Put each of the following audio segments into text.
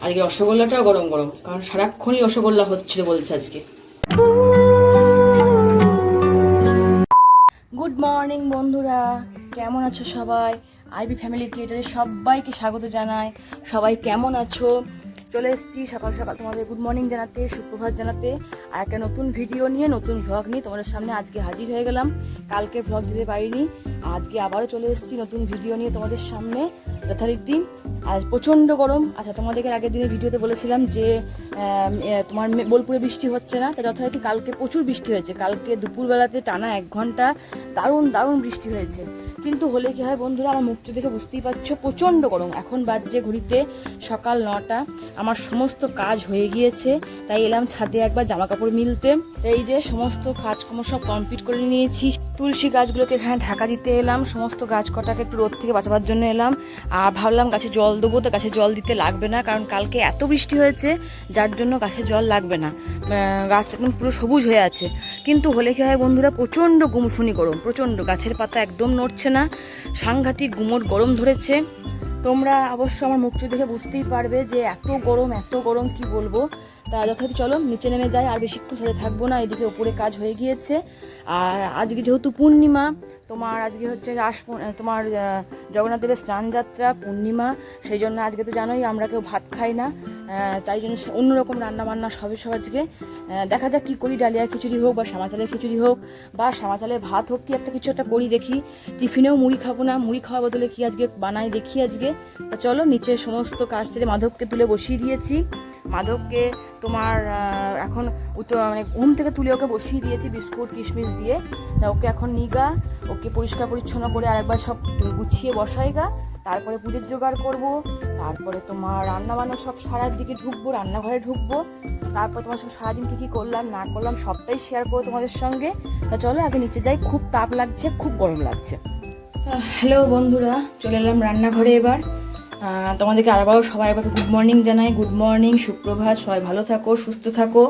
আজকে রসগোল্লাটাও গরম গরম, কারণ সারাক্ষণই রসগোল্লা হচ্ছিল বলছে আজকে। গুড মর্নিং বন্ধুরা, কেমন আছো সবাই? আইবি ফ্যামিলি ক্রিয়েটারে সবাইকে স্বাগত জানাই। সবাই কেমন আছো? চলে এসেছি সকাল সকাল তোমাদের গুড মর্নিং জানাতে, সুপ্রভাত জানাতে, আর একটা নতুন ভিডিও নিয়ে, নতুন ভ্লগ নিয়ে তোমাদের সামনে আজকে হাজির হয়ে গেলাম। কালকে ভ্লগ দিতে পারিনি, আজকে আবারও চলে এসেছি নতুন ভিডিও নিয়ে তোমাদের সামনে যথারীতি। আজ প্রচণ্ড গরম। আচ্ছা, তোমাদেরকে আগের দিনের ভিডিওতে বলেছিলাম যে তোমার বোলপুরে বৃষ্টি হচ্ছে না, তাই যথারীতি কালকে প্রচুর বৃষ্টি হয়েছে। কালকে দুপুরবেলাতে টানা 1 ঘন্টা দারুণ দারুণ বৃষ্টি হয়েছে। কিন্তু হলে কি হয় বন্ধুরা, আমার মুখটা দেখে বুঝতেই পারছো প্রচণ্ড গরম। এখন বাজছে ঘড়িতে সকাল 9টা। আমার সমস্ত কাজ হয়ে গিয়েছে, তাই এলাম ছাদে একবার জামা কাপড় মিলতে। এই যে সমস্ত কাজকর্ম সব কমপ্লিট করে নিয়েছি। তুলসী গাছগুলোকে এখানে ঢাকা দিতে এলাম, সমস্ত গাছ কটাকে একটু রোদ থেকে বাঁচাবার জন্য এলাম। আর ভাবলাম গাছে জল দেবো, তো গাছে জল দিতে লাগবে না, কারণ কালকে এত বৃষ্টি হয়েছে যার জন্য গাছে জল লাগবে না। গাছ একদম পুরো সবুজ হয়ে আছে। কিন্তু হলে কি হয় বন্ধুরা, প্রচণ্ড গুমফুনি গরম, প্রচণ্ড। গাছের পাতা একদম নড়ছে না, সাংঘাতিক গুমোট গরম ধরেছে। তোমরা অবশ্য আমার মুখ দেখে বুঝতেই পারবে যে এত গরম কি বলবো। তা যথারীতি চলো নিচে নেমে যাই, আর বেশিক্ষণ সাথে থাকবো না, এদিকে উপরে কাজ হয়ে গিয়েছে। আর আজকে যেহেতু পূর্ণিমা, তোমার আজকে হচ্ছে তোমার জগন্নাথ দেবের স্নান যাত্রা পূর্ণিমা, সেই জন্য আজকে তো জানোই আমরা কেউ ভাত খাই না, তাই জন্য অন্যরকম রান্নাবান্না সব আজকে। দেখা যাক কী করি, ডালিয়া খিচুড়ি হোক বা শ্যামা চালের খিচুড়ি হোক বা শ্যামা চালের ভাত হোক, কি একটা কিছু একটা করি দেখি। টিফিনেও মুড়ি খাবো না, মুড়ি খাওয়ার বদলে কি আজকে বানাই দেখি আজকে। তা চলো নিচে সমস্ত কাজ সেরে মাধবকে তুলে বসিয়ে দিয়েছি। মাধবকে তোমার এখন মানে ঘুম থেকে তুলে ওকে বসিয়ে দিয়েছি বিস্কুট কিশমিশ দিয়ে। তা ওকে এখন নিগা, ওকে পরিষ্কার পরিচ্ছন্ন করে আরেকবার সব গুছিয়ে বসাইগা, তারপরে পুজোর জোগাড় করব, তারপরে তোমার রান্নাবান্না সব সারার দিকে ঢুকবো, রান্নাঘরে ঢুকবো, তারপর তোমার সব সারাদিন কী করলাম না করলাম সবটাই শেয়ার করবো তোমাদের সঙ্গে। তা চলো আগে নিচে যাই, খুব তাপ লাগছে, খুব গরম লাগছে। হ্যালো বন্ধুরা, চলে এলাম রান্নাঘরে এবার। তোমাদেরকে আরবারও সবাই একবার গুড মর্নিং জানাই। গুড মর্নিং, সুপ্রভাত, সবাই ভালো থাকো, সুস্থ থাকো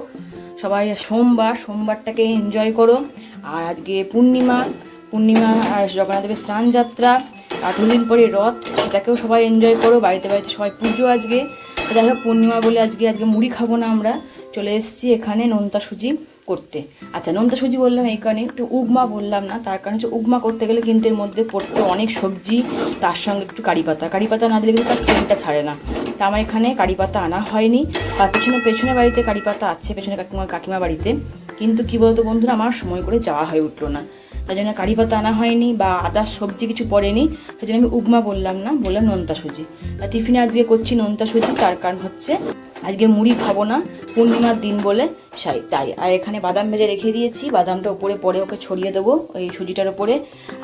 সবাই। সোমবারটাকে এনজয় করো। আর আজকে পূর্ণিমা আর জগন্নাথ দেবের স্নান যাত্রা, আর 2 দিন পরে রথ, সেটাকেও সবাই এনজয় করো। বাড়িতে সবাই পুজো আজকে। যাই হোক, পূর্ণিমা বলে আজকে মুড়ি খাবো না, আমরা চলে এসেছি এখানে নোনতা সুজি করতে। আচ্ছা, নোনতা সুজি বললাম এই কারণে, একটু উগমা বললাম না, তার কারণে হচ্ছে উগমা করতে গেলে কিন্তু এর মধ্যে পড়তে অনেক সবজি, তার সঙ্গে একটু কারি পাতা না দিলে কিন্তু তার তেলটা ছাড়ে না। তা আমার এখানে কারি পাতা আনা হয়নি, তার পেছনে বাড়িতে কারি পাতা আছে, পেছনে কাকিমা বাড়িতে। কিন্তু কি বলতো বন্ধুরা, আমার সময় করে যাওয়া হয়ে উঠলো না, তাই জন্য কারি পাতা আনা হয়নি বা আদার সবজি কিছু পড়েনি, সেই জন্য আমি উগমা বললাম না, বললাম নোনতা সুজি। টিফিনে আজকে করছি নোনতা সুজি, তার কারণ হচ্ছে আজকে মুড়ি খাবো না, পূর্ণিমার দিন বলে তাই। আর এখানে বাদাম ভেজে রেখে দিয়েছি, বাদামটা উপরে পরে ওকে ছড়িয়ে দেবো ওই সুজিটার ওপরে।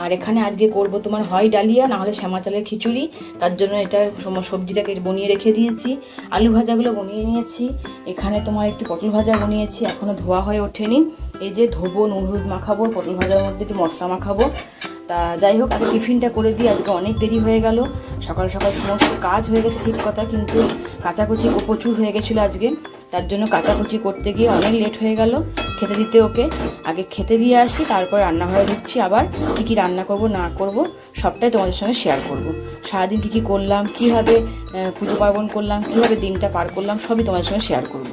আর এখানে আজকে করব তোমার হয় ডালিয়া, না হলে শ্যামা চালের খিচুড়ি, তার জন্য এটা সবজিটাকে বনিয়ে রেখে দিয়েছি। আলু ভাজাগুলো বনিয়ে নিয়েছি, এখানে তোমার একটু পটল ভাজা বনিয়েছি, এখনও ধোয়া হয়ে ওঠেনি। এই যে ধোবো, নুন হলুদ মাখাবো, পটল ভাজার মধ্যে একটু মশলা মাখাবো। তা যাই হোক, আগে টিফিনটা করে দিই, আজকে অনেক দেরি হয়ে গেল। সকাল সকাল সমস্ত কাজ হয়ে গেছে ঠিক কথা, কিন্তু কাচাকুচি প্রচুর হয়ে গেছিলো আজকে, তার জন্য কাচাকুচি করতে গিয়ে অনেক লেট হয়ে গেল। খেতে দিতে ওকে আগে খেতে দিয়ে আসি, তারপর রান্নাঘরে ঢুকছি। আবার কী কী রান্না করব না করব সবটাই তোমাদের সঙ্গে শেয়ার করব। সারাদিন কী কী করলাম, কীভাবে পুজো পার্বণ করলাম, কীভাবে দিনটা পার করলাম, সবই তোমাদের সঙ্গে শেয়ার করব।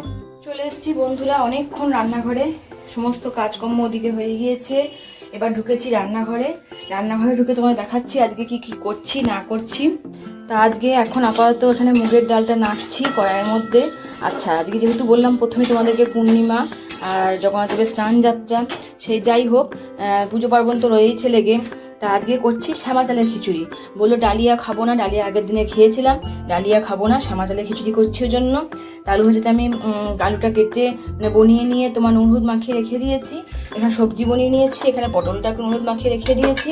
চলে এসেছি বন্ধুরা অনেকক্ষণ রান্নাঘরে, সমস্ত কাজকর্ম ওদিকে হয়ে গিয়েছে। এবার ঢুকেছি রান্নাঘরে ঢুকে তোমায় দেখাচ্ছি আজকে কি কি করছি না করছি। তা আজকে এখন আপাতত এখানে মুগের ডালটা নাড়ছি কড়াইয়ের মধ্যে। আচ্ছা, আজকে যেহেতু বললাম প্রথমে তোমাদেরকে পূর্ণিমা আর জগন্নাথ দেবের স্নান যাত্রা, সেই যাই হোক পুজো পার্বণ তো রয়েইছে লেগে। তা আজকে করছি শ্যামা চালের খিচুড়ি। বললো ডালিয়া খাবো না, ডালিয়া আগের দিনে খেয়েছিলাম, ডালিয়া খাবো না, শ্যামা চালের খিচুড়ি করছি ওই জন্য। আলু ভাজাটা আমি আলুটা কেটে বনিয়ে নিয়ে তোমার নুন হলুদ মাখিয়ে রেখে দিয়েছি। এখানে সবজি বনিয়ে নিয়েছি, এখানে পটলটা একটু নুন হলুদ মাখিয়ে রেখে দিয়েছি।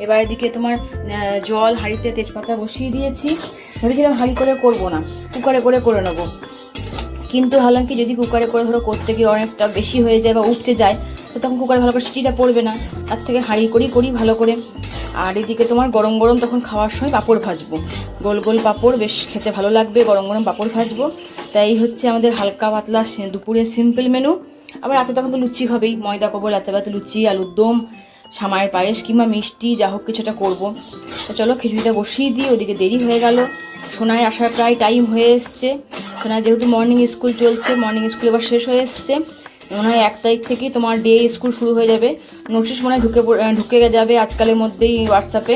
এবার এদিকে তোমার জল হাঁড়িতে তেজপাতা বসিয়ে দিয়েছি। ভেবেছিলাম হাঁড়ি করে করবো না, কুকারে করে নেবো, কিন্তু ভাবলাম কি যদি কুকারে করে ধরো করতে গিয়ে অনেকটা বেশি হয়ে যায় বা উঠতে যায়, তো তখন কুকারে ভালো করে সিটিটা পড়বে না, তার থেকে হাঁড়ি করি ভালো করে। আর এদিকে তোমার গরম গরম তখন খাওয়ার সময় পাঁপড় ভাজবো, গোল গোল পাঁপড়, বেশ খেতে ভালো লাগবে, গরম গরম পাঁপড় ভাজবো। তাই হচ্ছে আমাদের হালকা পাতলা দুপুরে সিম্পল মেনু। আবার রাতে তখন তো লুচি হবেই, ময়দা করবো রাতে লুচি, আলুর দম, সামায়ের পায়েস কিংবা মিষ্টি, যা হোক কিছুটা করবো। তো চলো খিচুড়িটা বসিয়ে দিই, ওদিকে দেরি হয়ে গেল, সোনায় আসার প্রায় টাইম হয়ে এসছে। শোনা যেহেতু মর্নিং স্কুল চলছে, মর্নিং স্কুল এবার শেষ হয়ে এসছে, মনে হয় 1 তারিখ থেকেই তোমার ডে স্কুল শুরু হয়ে যাবে। নোটিশ মনে হয় ঢুকে যাবে আজকালের মধ্যেই হোয়াটসঅ্যাপে।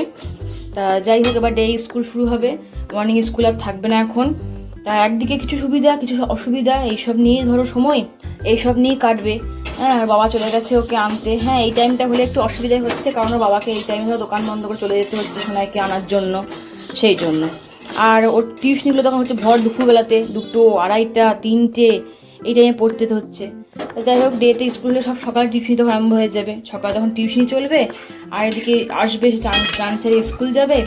তা যাই হোক, এবার ডে স্কুল শুরু হবে, মর্নিং স্কুল আর থাকবে না এখন। তা একদিকে কিছু সুবিধা কিছু অসুবিধা, এইসব নিয়েই ধরো সময়, এইসব নিয়েই কাটবে। হ্যাঁ, আর বাবা চলে গেছে ওকে আনতে। হ্যাঁ, এই টাইমটা হলে একটু অসুবিধাই হচ্ছে, কারণ ওর বাবাকে এই টাইমে দোকান বন্ধ করে চলে যেতে হচ্ছে সোনাইকে আনার জন্য, সেই জন্য। আর ওর টিউশনিগুলো তখন হচ্ছে ভর দুপুরবেলাতে 2টো, 2:30, 3টে এই টাইমে পড়তে হচ্ছে। যাই হোক, ডেতে স্কুলে সব সকালে টিউশনি তখন আরম্ভ হয়ে যাবে, সকালে তখন টিউশনি চলবে, আর এদিকে আসবে চান্সের স্কুল যাবে,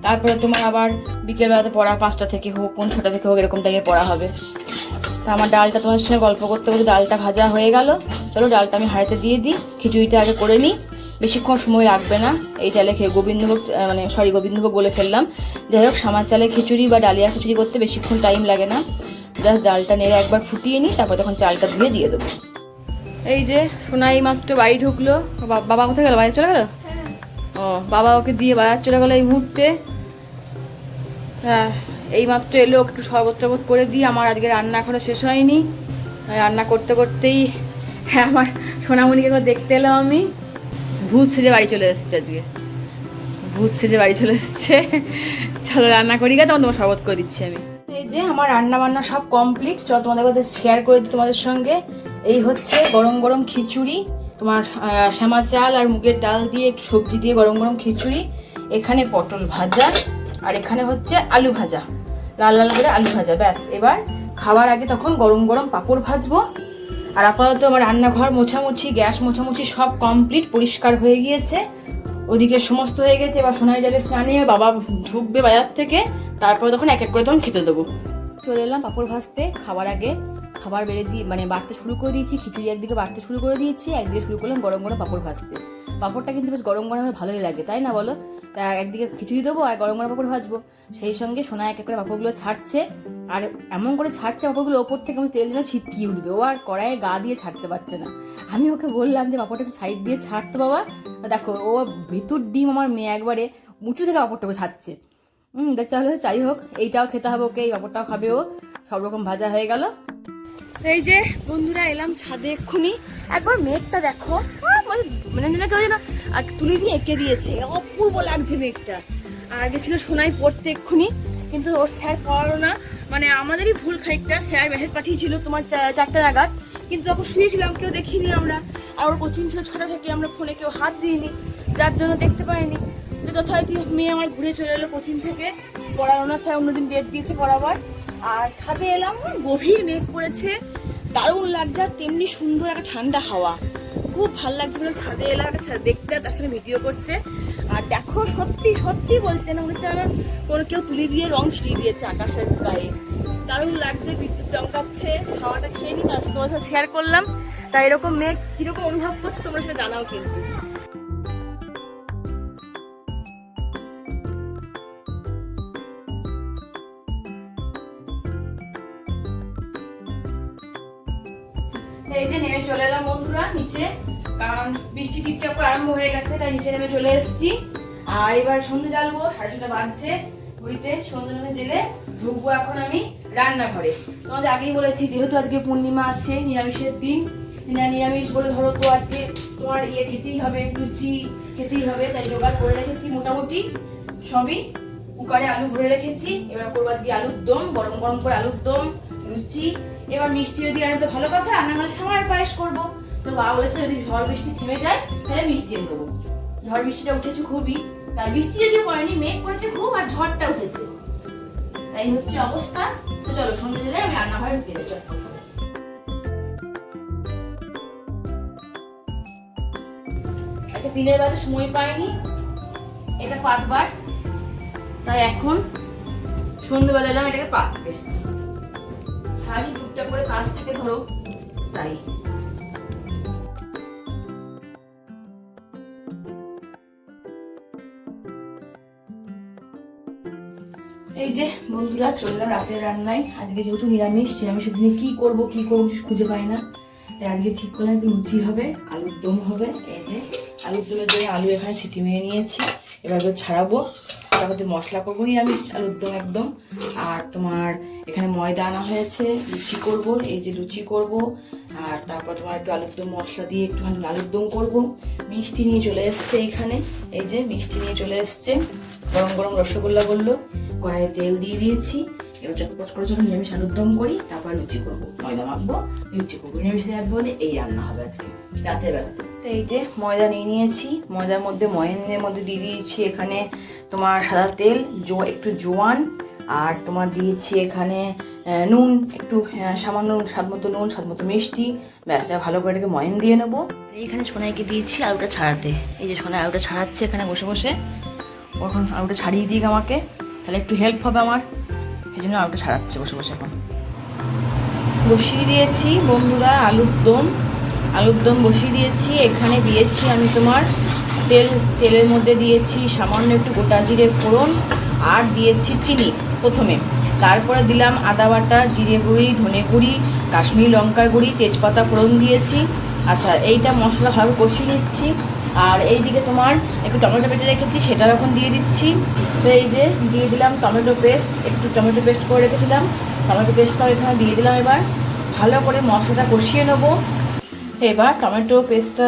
তারপরে তোমার আবার বিকেলবেলাতে পড়া 5টা থেকে হোক, কোন 6টা থেকে হোক, এরকম টাইমে পড়া হবে। তা আমার ডালটা তোমার সঙ্গে গল্প করতে করতে ডালটা ভাজা হয়ে গেল। চলো ডালটা আমি হাঁড়িতে দিয়ে দিই, খিচুড়িটা আগে করে নিই, বেশিক্ষণ সময় লাগবে না। এই চালে গোবিন্দভোগ গোবিন্দভোগ বলে ফেললাম। যাই হোক, সামার চালে খিচুড়ি বা ডালিয়া খিচুড়ি করতে বেশিক্ষণ টাইম লাগে না। জাস্ট ডালটা নেড়ে একবার ফুটিয়ে নিই, তারপর তখন চালটা ধুয়ে দিয়ে দেবো। এই যে সোনাই মাত্র বাড়ি ঢুকলো। বাবা কোথায় গেল? বাইরে চলে গেল? ও, বাবা ওকে দিয়ে বাজার চলে গেলো এই মুহূর্তে। হ্যাঁ, এই মাত্র এলো, একটু শরবত টরবত করে দিই। আমার আজকে রান্না এখনো শেষ হয়নি, রান্না করতে করতেই হ্যাঁ আমার সোনামণিকে দেখতে এলাম আমি। ভূত সেজে বাড়ি চলে এসছে আজকে, ভূত সেজে বাড়ি চলে এসছে। চলো রান্না করি গা, তখন তোমার শরবত করে দিচ্ছি আমি। এই যে আমার রান্না বান্না সব কমপ্লিট, চলো তোমাদের কাছে শেয়ার করে দিই তোমাদের সঙ্গে। এই হচ্ছে গরম গরম খিচুড়ি, তোমার শ্যামা চাল আর মুগের ডাল দিয়ে সবজি দিয়ে গরম গরম খিচুড়ি। এখানে পটল ভাজা, আর এখানে হচ্ছে আলু ভাজা, লাল লাল করে আলু ভাজা। ব্যাস, এবার খাওয়ার আগে তখন গরম গরম পাঁপড় ভাজবো। আর আপাতত আমার রান্নাঘর মোছামুছি, গ্যাস মোছামুছি সব কমপ্লিট, পরিষ্কার হয়ে গিয়েছে, ওদিকে সমস্ত হয়ে গেছে। এবার শোনা যাবে স্নানে, বাবা ঢুকবে বাজার থেকে, তারপরে তখন এক এক করে তখন খেতে দেবো। চলে এলাম পাঁপড় ভাজতে। খাবার আগে খাবার বেড়ে দিয়ে বাড়তে শুরু করে দিয়েছি, খিচুড়ি একদিকে বাড়তে শুরু করে দিয়েছি, একদিকে শুরু করলাম গরম গরম পাঁপড় ভাজতে। পাঁপড়টা কিন্তু বেশ গরম গরমে ভালোই লাগে, তাই না বলো? তা একদিকে খিচুড়ি দেবো আর গরম গরম পাঁপড় ভাজবো, সেই সঙ্গে সোনা এক এক করে পাঁপড়গুলো ছাড়ছে। আর এমন করে ছাড়ছে পাঁপড়গুলো, ওপর থেকে আমি তেল যেন ছিটকিয়ে উঠবে, ও আর কড়াইয়ের গা দিয়ে ছাড়তে পারছে না। আমি ওকে বললাম যে পাঁপড়টা একটু সাইড দিয়ে ছাড়তো বাবা। দেখো, ও ভিতর ডিম আমার মেয়ে একবারে উঁচু থেকে পাঁপড়টাকে ছাড়ছে। চলো, যাই হোক, এইটাও খেতে হবে ওকে, এই পাঁপড়টাও খাবে ও। সব রকম ভাজা হয়ে গেল। এই যে বন্ধুরা, এলাম ছাদে এক্ষুনি। একবার মেঘটা দেখো, মানে কেউ যেন তুলি দিয়ে এঁকে দিয়েছে, অপূর্ব লাগছে মেঘটা। আর আগে ছিল সোনাই পড়তে এক্ষুনি, কিন্তু ওর স্যার পড়ালো না, মানে আমাদেরই ভুল খানিকটা। স্যার মেসেজ পাঠিয়েছিল তোমার 4টা নাগাদ, কিন্তু তখন শুয়েছিলাম, কেউ দেখিনি আমরা। আর ওর কোচিং ছিল 6টা থেকে, আমরা ফোনে কেউ হাত দিইনি, যার জন্য দেখতে পাইনি। তো যথারীতি মেয়ে আমার ঘুরে চলে এলো কোচিং থেকে, পড়ালো না স্যার, অন্যদিন ডেট দিয়েছে পড়াবার। আর ছাদে এলাম, গভীর মেঘ পড়েছে, দারুণ লাগছে, তেমনি সুন্দর একটা ঠান্ডা হাওয়া, খুব ভালো লাগছে। ছাদে এলাম দেখতে, তার সঙ্গে ভিডিও করতে। আর দেখো, সত্যি সত্যি বলছে না, মনে হচ্ছে না কোনো কেউ তুলি দিয়ে রং ছিটিয়ে দিয়েছে আকাশের গায়ে, দারুণ লাগছে, বিদ্যুৎ চমকাচ্ছে। হাওয়াটা খেয়ে নিই, তার তোমার সাথে শেয়ার করলাম। তাই এরকম মেঘ কিরকম অনুভব করছে তোমরা সেটা জানাও কিন্তু। এই যে নেমে চলে এলাম বন্ধুরা নিচে, কারণ বৃষ্টি টিপটাপ আরম্ভ হয়ে গেছে, তাই নিচে নেমে চলে এসেছি। আর এবার সন্ধ্যে জ্বালবো, 6:30 বাজছে ঘড়িতে, সন্ধ্যে জেলে ঢুকবো এখন আমি রান্নাঘরে। তোমাদের আগেই বলেছি, যেহেতু আজকে পূর্ণিমা আছে, নিরামিষের দিন, নিরামিষ বলে ধরো তো আজকে তোমার খেতেই হবে, লুচি খেতেই হবে, তাই জোগাড় করে রেখেছি মোটামুটি সবই। কুকারে আলু ভরে রেখেছি, এবার করবো আজকে আলুর দম, গরম গরম করে আলুর দম, লুচি। এবার মিষ্টি যদি আনে তো ভালো কথা, আর না হলে সামার পায়েস করবো। তো বাবা বলেছে যদি ঝড় বৃষ্টি থেমে যায় তাহলে মিষ্টি এনে দেবো। ঝড় বৃষ্টিটা উঠেছে খুবই, তাই বৃষ্টি যদিও পড়েনি, মেঘ করেছে খুব, আর ঝড়টা উঠেছে, তাই হচ্ছে অবস্থা। তো চলো সন্ধ্যে দিলে আমি রান্নাঘরে ঢুকে যাই। একটা দিনের বেলা সময় পাইনি এটা পাতবার, তাই এখন সন্ধ্যেবেলা এলাম এটাকে পাততে। সারি টুকটাক করে কাজ থেকে ধরো, তাই। এই যে বন্ধুরা, চললাম রাতের রান্নায়। আজকে যেহেতু নিরামিষের দিনে কি করবো খুঁজে পাই না, তাই আজকে ঠিক করলাম একটু লুচি হবে, আলুর দম হবে। এই যে আলুর দমের জন্য আলু এখানে সিটি মেরে নিয়েছি, এবার ছাড়াবো। তারপর মশলা করবো নিরামিষ আলুর দম একদম। আর তোমার এখানে ময়দা আনা হয়েছে, লুচি করব, এই যে লুচি করব। আর তারপর তোমার একটু আলুর দম মশলা দিয়ে একটুখানি আলুর দম করবো। মিষ্টি নিয়ে চলে এসছে এখানে, এই যে মিষ্টি নিয়ে চলে এসছে। গরম গরম রসগোল্লা করলো, কড়াইয়ে তেল দিয়ে দিয়েছি। এবার চটপট করে যখন নিরামিষ আলুর দম করি, তারপর লুচি করবো, ময়দা মাখবো, লুচি করবো। নিরামিষ রাত বলে এই রান্না হবে আজকে রাতের বেলা। তো এই যে ময়দা নিয়ে নিয়েছি, ময়দার মধ্যে ময়ানের মধ্যে দিয়ে দিয়েছি এখানে তোমার সাদা তেল, একটু জোয়ান, আর তোমার দিয়েছি এখানে নুন, একটু সামান্য স্বাদ মতো নুন, স্বাদ মতো মিষ্টি। ব্যাস, ভালো করে এটাকে ময়ান দিয়ে নেবো। এইখানে সোনাইকে দিয়েছি আলুটা ছাড়াতে, এই যে সোনাই আলুটা ছাড়াচ্ছে এখানে বসে বসে। এখন আলুটা ছাড়িয়ে দিক আমাকে, তাহলে একটু হেল্প হবে আমার, সেই জন্য আলুটা ছাড়াচ্ছে বসে বসে। এখন বসিয়ে দিয়েছি বন্ধুরা আলুর দম বসিয়ে দিয়েছি। এখানে দিয়েছি আমি তোমার তেলের মধ্যে দিয়েছি সামান্য একটু গোটা জিরে ফোড়ন, আর দিয়েছি চিনি প্রথমে। তারপরে দিলাম আদা বাটা, জিরে গুঁড়ি, ধনে গুঁড়ি, কাশ্মীরি লঙ্কার গুঁড়ি, তেজপাতা ফোড়ন দিয়েছি। আচ্ছা, এইটা মশলা ভালো কষিয়ে নিচ্ছি। আর এইদিকে তোমার একটু টমেটো বেটে রেখেছি, সেটাও এখন দিয়ে দিচ্ছি। তো এই যে দিয়ে দিলাম টমেটো পেস্ট, একটু টমেটো পেস্ট করে রেখেছিলাম, টমেটো পেস্টটাও এখানে দিয়ে দিলাম। এবার ভালো করে মশলাটা কষিয়ে নেবো। এবার টমেটো পেস্টটা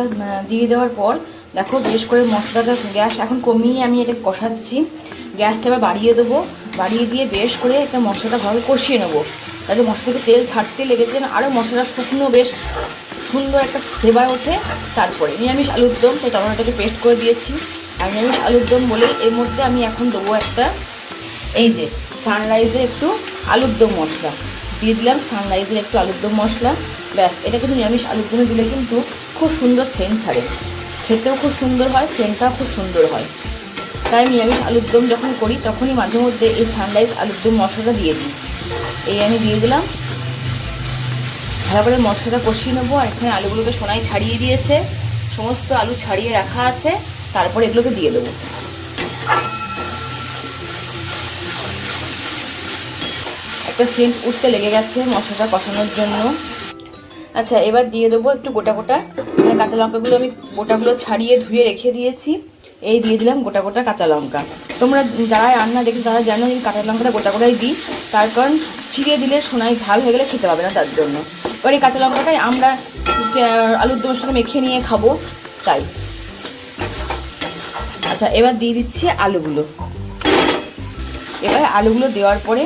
দিয়ে দেওয়ার পর দেখো বেশ করে মশলাটা, গ্যাস এখন কমিয়ে আমি এটা কষাচ্ছি। গ্যাসটা এবার বাড়িয়ে দেবো, বাড়িয়ে দিয়ে বেশ করে একটা মশলাটা ভালো কষিয়ে নেবো, তাতে মশলাকে তেল ছাড়তে লেগেছে না, আরও মশলাটা শুকনো বেশ সুন্দর একটা ফ্লেভার ওঠে। তারপরে নিরামিষ আলুর দম, সেই টমেটোটাকে পেস্ট করে দিয়েছি। আর নিরামিষ আলুর দম বলেই এর মধ্যে আমি এখন দেবো একটা, এই যে সানরাইজের একটু আলুর দম মশলা দিয়ে দিলাম, সানরাইজের একটু আলুর দম মশলা। ব্যাস, এটা কিন্তু নিরামিষ আলুর দমে দিলে কিন্তু খুব সুন্দর সেন্ট ছাড়ে, খেতেও খুব সুন্দর হয়, সেন্টটাও খুব সুন্দর হয়। তাই নিরামিষ আলুর দম যখন করি তখনই মাঝে মধ্যে এই সানরাইজ আলুর দম মশলাটা দিয়ে দিই। এই আমি দিয়ে দিলাম, ভালো করে মশলাটা কষিয়ে নেবো। আর এখানে আলুগুলোকে সোনাই ছাড়িয়ে দিয়েছে, সমস্ত আলু ছাড়িয়ে রাখা আছে। তারপরে এগুলোকে দিয়ে দেবো। একটা সেন্ট উঠতে লেগে গেছে মশলাটা কষানোর জন্য। আচ্ছা, এবার দিয়ে দেবো একটু গোটা গোটা কাঁচা লঙ্কাগুলো, আমি গোটাগুলো ছাড়িয়ে ধুয়ে রেখে দিয়েছি। এই দিয়ে দিলাম গোটা গোটা কাঁচা লঙ্কা। তোমরা যারা রান্না দেখো তারা জানো আমি কাঁচা লঙ্কাটা গোটা গোটাই দিই, তার কারণ ছিঁড়ে দিলে সোনাই ঝাল হয়ে গেলে খেতে পাবে না, তার জন্য। এবার এই কাঁচা লঙ্কাটাই আমরা আলুর দমের সঙ্গে মেখে নিয়ে খাবো, তাই। আচ্ছা, এবার দিয়ে দিচ্ছি আলুগুলো। এবার আলুগুলো দেওয়ার পরে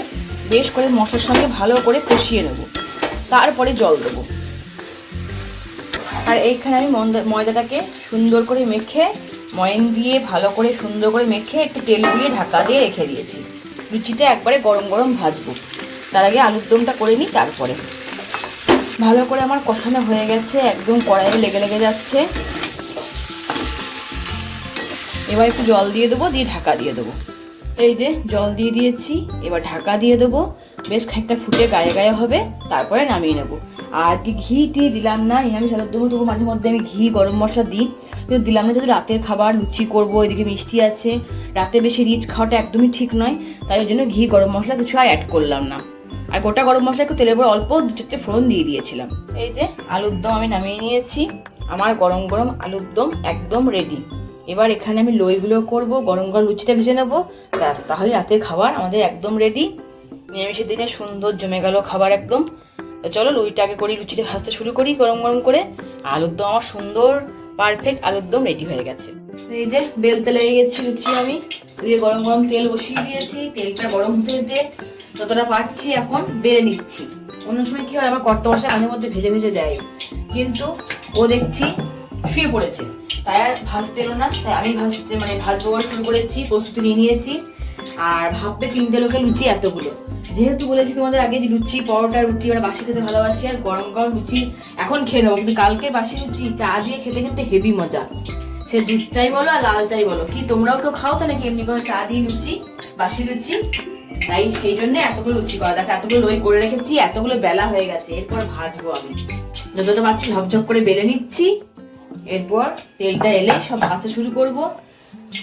বেশ করে মশলার সঙ্গে ভালো করে কষিয়ে নেব, তারপরে জল দেবো। আর এইখানে আমি ময়দাটাকে সুন্দর করে মেখে, ময়ান দিয়ে ভালো করে সুন্দর করে মেখে একটু তেল গুলিয়ে ঢাকা দিয়ে রেখে দিয়েছি। লুচিটা একবারে গরম গরম ভাজবো, তার আগে আলুর দমটা করে নিই। তারপরে ভালো করে আমার কষানো হয়ে গেছে, একদম কড়াইয়ে লেগে লেগে যাচ্ছে। এবার একটু জল দিয়ে দেবো, দিয়ে ঢাকা দিয়ে দেবো। এই যে জল দিয়ে দিয়েছি, এবার ঢাকা দিয়ে দেবো। বেশ খানিকটা ফুটে গায়ে গায়ে হবে, তারপরে নামিয়ে নেবো। আর আজকে ঘি দিয়ে দিলাম না, নিরামিষ আলুর দমে তবু মাঝে মধ্যে আমি ঘি গরম মশলা দিই, কিন্তু দিলাম না। যেহেতু রাতের খাবার, লুচি করবো, এদিকে মিষ্টি আছে, রাতে বেশি রিচ খাওয়াটা একদমই ঠিক নয়, তাই ওই জন্য ঘি গরম মশলা কিছু আর অ্যাড করলাম না। আর গোটা গরম মশলা একটু তেলের পর অল্প 2-4টে ফোড়ন দিয়ে দিয়েছিলাম। এই যে আলুর দম আমি নামিয়ে নিয়েছি, আমার গরম গরম আলুর দম একদম রেডি। এবার এখানে আমি লইগুলো করবো, গরম গরম লুচিটা ভেজে নেবো, ব্যাস, তাহলে রাতের খাবার আমাদের একদম রেডি। নিরামিষের দিনে সুন্দর জমে গেল খাবার একদম। তো চলো লুচিটাকে করি, লুচিটা ভাজতে শুরু করি গরম গরম করে। আলুর দম আমার সুন্দর পারফেক্ট আলুর দম রেডি হয়ে গেছে। এই যে বেলতে লেগে গেছি লুচি, আমি দিয়ে গরম গরম তেল বসিয়ে দিয়েছি। তেলটা গরম হতে দিয়ে যতটা পারছি এখন বেলে নিচ্ছি। অন্য সময় কি হয়, আমার কর্তামশাই মাঝে মধ্যে ভেজে ভেজে দেয়, কিন্তু ও দেখছি শুয়ে পড়েছে, তাই আর ভাজতে এলো না। তাই আমি ভাজবো শুরু করেছি, প্রস্তুতি নিয়ে নিয়েছি। আর ভাববে 3টে লোকের লুচি এতগুলো, যেহেতু বলেছি তোমাদের আগে যে লুচি পরোটা রুটি আমরা বাসি খেতে ভালোবাসি, আর গরম গরম লুচি এখন খেয়ে নেবো। কিন্তু কালকে বাসি লুচি চা দিয়ে খেতে কিন্তু হেভি মজা, সে দুধ চাই বলো আর লাল চাই বলো। কি তোমরাও কেউ খাও তো নাকি এমনি করে চা দিয়ে লুচি, বাসি লুচি? তাই সেই জন্য এতগুলো লুচি করা। দেখো এতগুলো লই করে রেখেছি, এতগুলো বেলা হয়ে গেছে। এরপর ভাজবো আমি, যতটা পারছি ঝকঝক করে বেলে নিচ্ছি। এরপর তেলটা এলে সব ভাজতে শুরু করবো।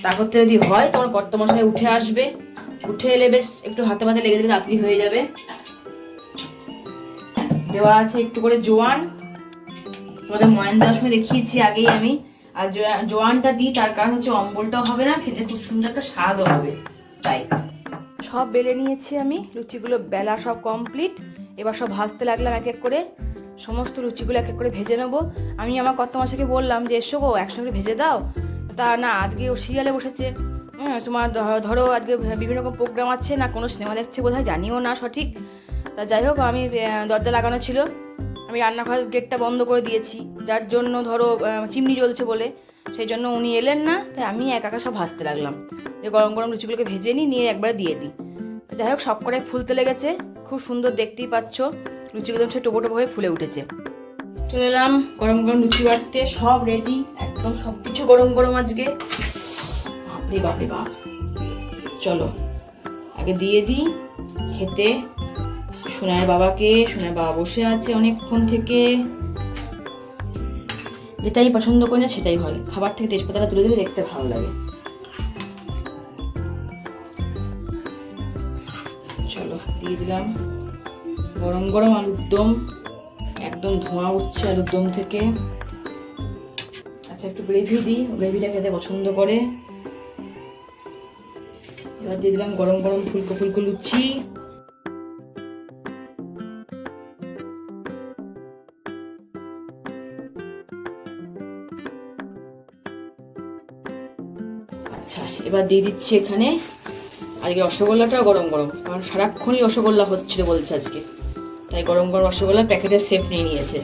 তারপর যদি হয় তোমার কর্তামশাই উঠে আসবে, উঠে এলে বেশ একটু হাতে পাতে লেগে দিলে তাড়াতাড়ি হয়ে যাবে। দেওয়া আছে একটু করে জোয়ান, তোমাদের ময়ান দেওয়ার সময় দেখিয়েছি আগেই আমি। আর জোয়ানটা দিই তার কারণ হচ্ছে অম্বলটাও হবে না, খেতে খুব সুন্দর একটা স্বাদও হবে। তাই সব বেলে নিয়েছি আমি, লুচিগুলো বেলা সব কমপ্লিট। এবার সব ভাজতে লাগলাম এক এক করে, সমস্ত লুচিগুলো এক এক করে ভেজে নেবো। আমি আমার কর্তামশাইকে বললাম যে এসো গো একসঙ্গে ভেজে দাও, তা না আজকে ও সিরিয়ালে বসেছে। তোমার ধরো আজকে বিভিন্ন রকম প্রোগ্রাম আছে, না কোনো সিনেমা দেখছে বোধহয়, জানিও না সঠিক। তা যাই হোক, আমি দরজা লাগানো ছিল, আমি রান্নাঘরের গেটটা বন্ধ করে দিয়েছি, যার জন্য ধরো চিমনি জ্বলছে বলে, সেই জন্য উনি এলেন না। তাই আমি একা একা সব ভাজতে লাগলাম, যে গরম গরম লুচিগুলোকে ভেজে নিয়ে একবারে দিয়ে দিই। যাই হোক, সব কটাই ফুলতে লেগেছে, খুব সুন্দর দেখতেই পাচ্ছ, লুচিগুলো সে টোপো টোপো হয়ে ফুলে উঠেছে। চলে এলাম গরম গরম লুচি বাড়তে, সব রেডি একদম, সব কিছু গরম গরম আজকে। বাপরে বাপরে বাপ, চলো আগে দিয়ে দিই খেতে সোনার বাবাকে। সোনার বাবা বসে আছে অনেকক্ষণ থেকে, যেটাই পছন্দ করি না সেটাই হয়, খাবার থেকে তেজপাতাটা তুলে দিলে দেখতে ভালো লাগে। চলো দিয়ে দিলাম গরম গরম আলুর দম, একদম ধোঁয়া উঠছে আলুর দম থেকে। আচ্ছা একটু গ্রেভি দিই, গ্রেভিটা খেতে পছন্দ করে। এবার দিয়ে দিলাম গরম গরম ফুলকো ফুলকো লুচি। আচ্ছা এবার দিয়ে দিচ্ছি এখানে আজকে রসগোল্লাটাও গরম গরম, কারণ সারাক্ষণই রসগোল্লা হচ্ছিল বলছে আজকে, তাই গরম গরম রসগোল্লা প্যাকেটের শেপ নিয়ে নিয়েছে।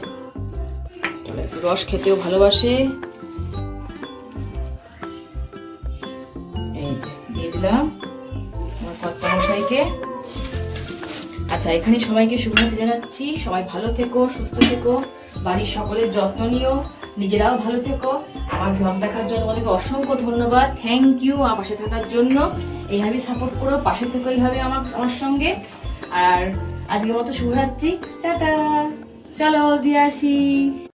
একটু রস খেতেও ভালোবাসে। এই যে দিয়ে দিলাম আমার কর্তামশাইকে। আচ্ছা এখানে সবাইকে শুভরাত্রি জানাচ্ছি, সবাই ভালো থেকো, সুস্থ থেকো, বাড়ির সকলের যত্ন নিও, নিজেরাও ভালো থেকো। আমার ব্লগ দেখার জন্য তোমাদেরকে অসংখ্য ধন্যবাদ, থ্যাংক ইউ আমার পাশে থাকার জন্য। এইভাবেই সাপোর্ট করো, পাশে থেকো এইভাবে আমার সঙ্গে। আর আজকের মতো শুভরাত্রি, টাটা, চলো দিয়ে আসি।